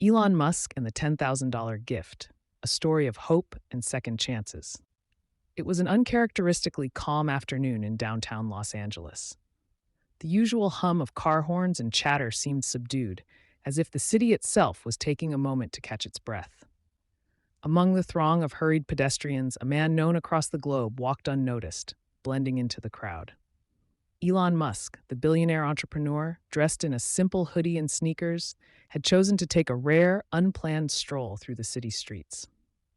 Elon Musk and the $10,000 gift, a story of hope and second chances. It was an uncharacteristically calm afternoon in downtown Los Angeles. The usual hum of car horns and chatter seemed subdued, as if the city itself was taking a moment to catch its breath. Among the throng of hurried pedestrians, a man known across the globe walked unnoticed, blending into the crowd. Elon Musk, the billionaire entrepreneur, dressed in a simple hoodie and sneakers, had chosen to take a rare, unplanned stroll through the city streets.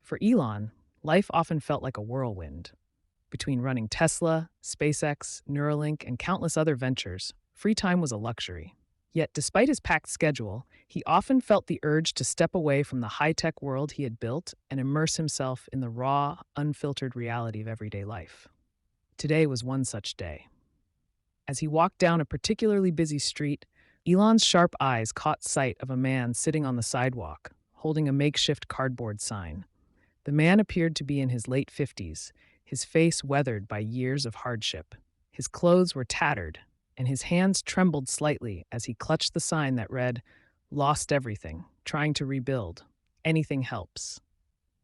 For Elon, life often felt like a whirlwind. Between running Tesla, SpaceX, Neuralink, and countless other ventures, free time was a luxury. Yet, despite his packed schedule, he often felt the urge to step away from the high-tech world he had built and immerse himself in the raw, unfiltered reality of everyday life. Today was one such day. As he walked down a particularly busy street, Elon's sharp eyes caught sight of a man sitting on the sidewalk, holding a makeshift cardboard sign. The man appeared to be in his late 50s, his face weathered by years of hardship. His clothes were tattered, and his hands trembled slightly as he clutched the sign that read, "Lost everything, trying to rebuild. Anything helps."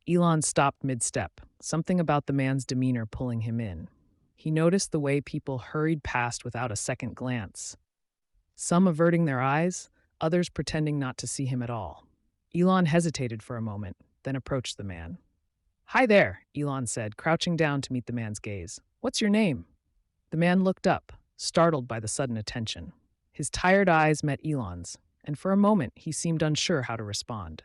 Elon stopped mid-step, something about the man's demeanor pulling him in. He noticed the way people hurried past without a second glance, some averting their eyes, others pretending not to see him at all. Elon hesitated for a moment, then approached the man. "Hi there," Elon said, crouching down to meet the man's gaze. "What's your name?" The man looked up, startled by the sudden attention. His tired eyes met Elon's, and for a moment he seemed unsure how to respond.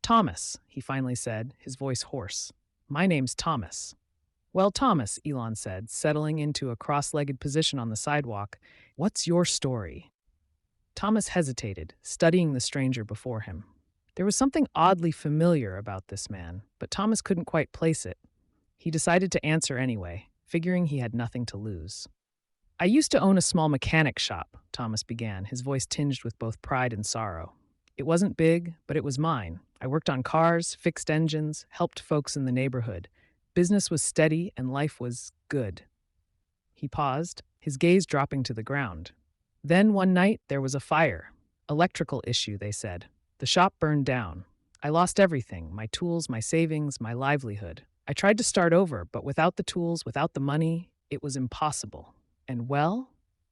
"Thomas," he finally said, his voice hoarse. "My name's Thomas." "Well, Thomas," Elon said, settling into a cross-legged position on the sidewalk, "what's your story?" Thomas hesitated, studying the stranger before him. There was something oddly familiar about this man, but Thomas couldn't quite place it. He decided to answer anyway, figuring he had nothing to lose. "I used to own a small mechanic shop," Thomas began, his voice tinged with both pride and sorrow. "It wasn't big, but it was mine. I worked on cars, fixed engines, helped folks in the neighborhood. Business was steady and life was good." He paused, his gaze dropping to the ground. "Then one night there was a fire. Electrical issue, they said. The shop burned down. I lost everything, my tools, my savings, my livelihood. I tried to start over, but without the tools, without the money, it was impossible. And well?"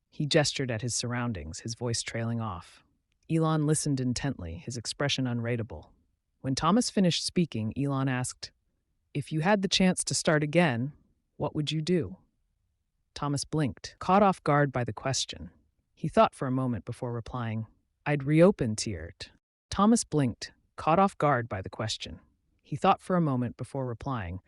He gestured at his surroundings, his voice trailing off. Elon listened intently, his expression unreadable. When Thomas finished speaking, Elon asked, "If you had the chance to start again, what would you do?" Thomas blinked, caught off guard by the question. He thought for a moment before replying, "I'd reopen Tiert." Thomas blinked, caught off guard by the question. He thought for a moment before replying,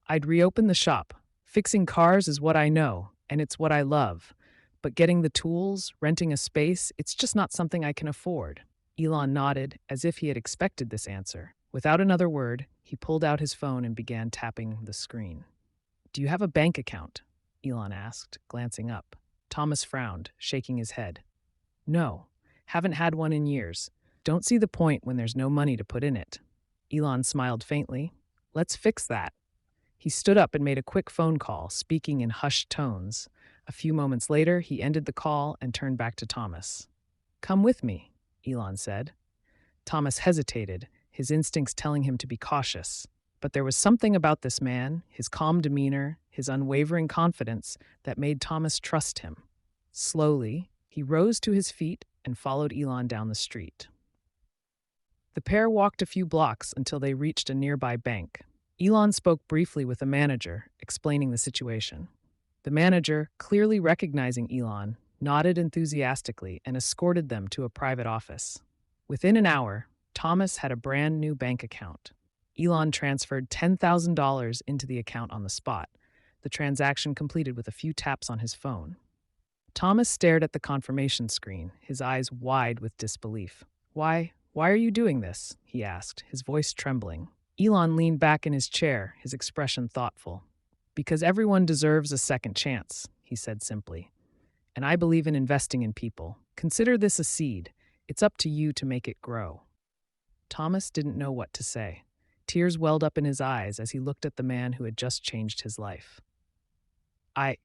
"I'd reopen the shop. Fixing cars is what I know, and it's what I love. But getting the tools, renting a space, it's just not something I can afford." Elon nodded, as if he had expected this answer. Without another word, he pulled out his phone and began tapping the screen. "Do you have a bank account?" Elon asked, glancing up. Thomas frowned, shaking his head. "No, haven't had one in years. Don't see the point when there's no money to put in it." Elon smiled faintly. "Let's fix that." He stood up and made a quick phone call, speaking in hushed tones. A few moments later, he ended the call and turned back to Thomas. "Come with me," Elon said. Thomas hesitated, his instincts telling him to be cautious. But there was something about this man, his calm demeanor, his unwavering confidence, that made Thomas trust him. Slowly, he rose to his feet and followed Elon down the street. The pair walked a few blocks until they reached a nearby bank. Elon spoke briefly with the manager, explaining the situation. The manager, clearly recognizing Elon, nodded enthusiastically and escorted them to a private office. Within an hour, Thomas had a brand new bank account. Elon transferred $10,000 into the account on the spot, the transaction completed with a few taps on his phone. Thomas stared at the confirmation screen, his eyes wide with disbelief. Why are you doing this?" he asked, his voice trembling. Elon leaned back in his chair, his expression thoughtful. "Because everyone deserves a second chance," he said simply. "And I believe in investing in people. Consider this a seed. It's up to you to make it grow." Thomas didn't know what to say. Tears welled up in his eyes as he looked at the man who had just changed his life. I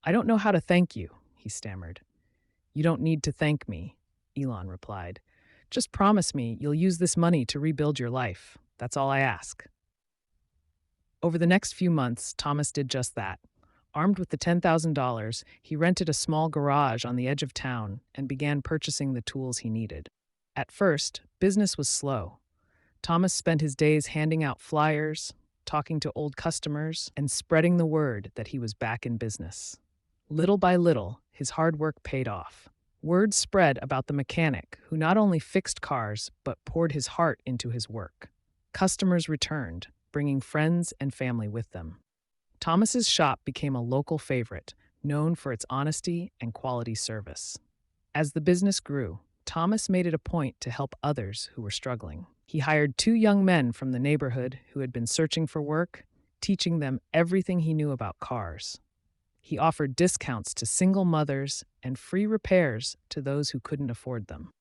don't know how to thank you," he stammered. "You don't need to thank me," Elon replied. Just promise me you'll use this money to rebuild your life. That's all I ask. Over the next few months, Thomas did just that. Armed with the $10,000, he rented a small garage on the edge of town and began purchasing the tools he needed. At first, business was slow. Thomas spent his days handing out flyers, talking to old customers, and spreading the word that he was back in business. Little by little, his hard work paid off. Word spread about the mechanic who not only fixed cars but poured his heart into his work. Customers returned, bringing friends and family with them. Thomas's shop became a local favorite, known for its honesty and quality service. As the business grew, Thomas made it a point to help others who were struggling. He hired 2 young men from the neighborhood who had been searching for work, teaching them everything he knew about cars. He offered discounts to single mothers and free repairs to those who couldn't afford them.